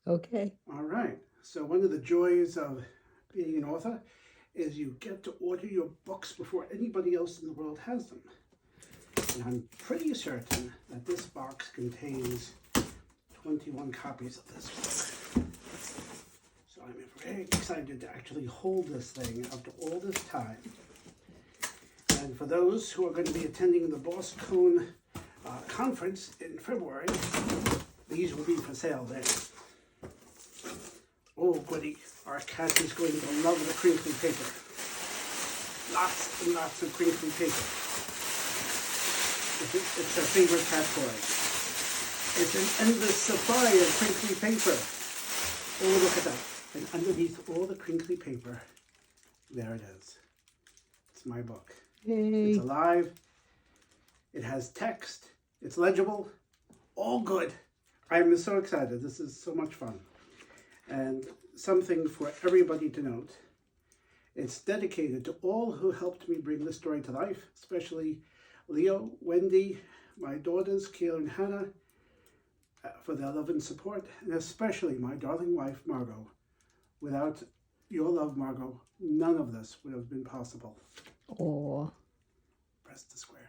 Okay. All right. So one of the joys of being an author is you get to order your books before anybody else in the world has them. And I'm pretty certain that this box contains 21 copies of this book. So I'm very excited to actually hold this thing after all this time. And for those who are going to be attending the Boscone conference in February, these will be for sale there. Oh, goody. Our cat is going to love the crinkly paper. Lots and lots of crinkly paper. It's her favorite cat toy. It's an endless supply of crinkly paper. Oh, look at that. And underneath all the crinkly paper, there it is. It's my book. Yay. It's alive. It has text. It's legible. All good. I'm so excited. This is so much fun. And something for everybody to note. It's dedicated to all who helped me bring this story to life, especially Leo, Wendy, my daughters, Kayla and Hannah, for their love and support, and especially my darling wife, Margot. Without your love, Margot, none of this would have been possible. Oh. Press the square.